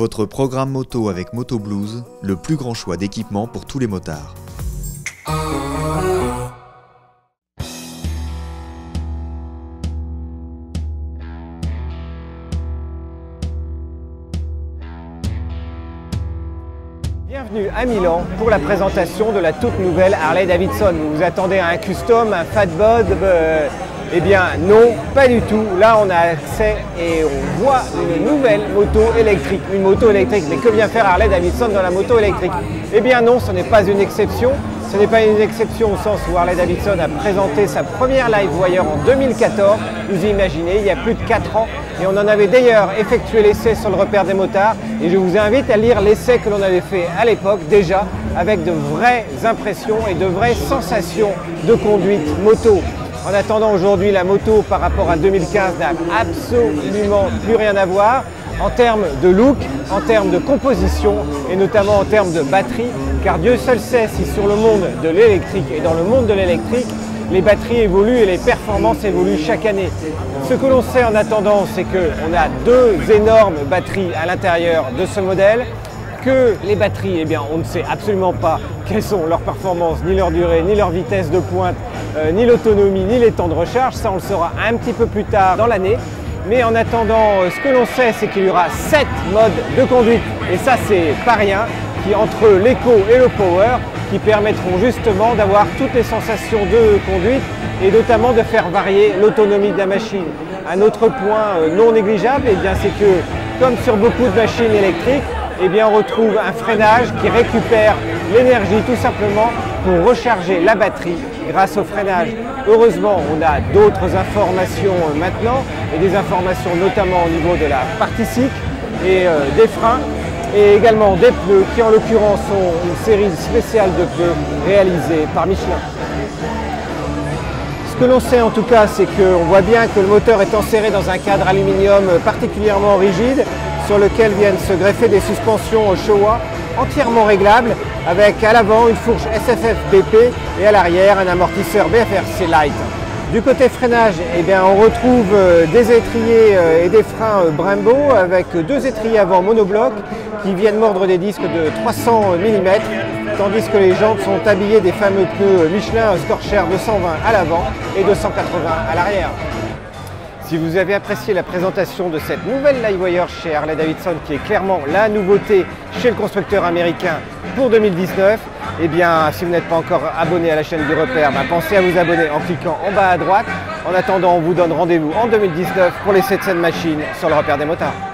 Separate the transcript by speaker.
Speaker 1: Votre programme moto avec Moto Blues, le plus grand choix d'équipements pour tous les motards.
Speaker 2: Bienvenue à Milan pour la présentation de la toute nouvelle Harley Davidson. Vous vous attendez à un custom, un fat bod? Eh bien non, pas du tout. Là on a accès et on voit une nouvelle moto électrique. Une moto électrique, mais que vient faire Harley Davidson dans la moto électrique? Eh bien non, ce n'est pas une exception. Ce n'est pas une exception au sens où Harley Davidson a présenté sa première LiveWire en 2014. Vous imaginez, il y a plus de 4 ans. Et on en avait d'ailleurs effectué l'essai sur le repère des motards. Et je vous invite à lire l'essai que l'on avait fait à l'époque déjà, avec de vraies impressions et de vraies sensations de conduite moto. En attendant, aujourd'hui, la moto par rapport à 2015 n'a absolument plus rien à voir en termes de look, en termes de composition et notamment en termes de batterie, car Dieu seul sait si sur le monde de l'électrique et dans le monde de l'électrique, les batteries évoluent et les performances évoluent chaque année. Ce que l'on sait en attendant, c'est qu'on a deux énormes batteries à l'intérieur de ce modèle, que les batteries, eh bien, on ne sait absolument pas quelles sont leurs performances, ni leur durée, ni leur vitesse de pointe, ni l'autonomie, ni les temps de recharge. Ça, on le saura un petit peu plus tard dans l'année. Mais en attendant, ce que l'on sait, c'est qu'il y aura 7 modes de conduite. Et ça, c'est pas rien, qui entre l'éco et le power, qui permettront justement d'avoir toutes les sensations de conduite et notamment de faire varier l'autonomie de la machine. Un autre point non négligeable, eh bien, c'est que, comme sur beaucoup de machines électriques, eh bien, on retrouve un freinage qui récupère l'énergie tout simplement pour recharger la batterie grâce au freinage. Heureusement, on a d'autres informations maintenant et des informations notamment au niveau de la partie cycle et des freins et également des pneus qui en l'occurrence sont une série spéciale de pneus réalisés par Michelin. Ce que l'on sait en tout cas, c'est qu'on voit bien que le moteur est enserré dans un cadre aluminium particulièrement rigide sur lequel viennent se greffer des suspensions Showa entièrement réglables avec à l'avant une fourche SFF BP et à l'arrière un amortisseur BFRC Light. Du côté freinage, eh bien, on retrouve des étriers et des freins Brembo avec deux étriers avant monobloc qui viennent mordre des disques de 300 mm tandis que les jantes sont habillées des fameux pneus Michelin Scorcher 220 à l'avant et 280 à l'arrière. Si vous avez apprécié la présentation de cette nouvelle LiveWire chez Harley Davidson, qui est clairement la nouveauté chez le constructeur américain pour 2019, eh bien, si vous n'êtes pas encore abonné à la chaîne du repère, pensez à vous abonner en cliquant en bas à droite. En attendant, on vous donne rendez-vous en 2019 pour les 700 machines sur le repère des motards.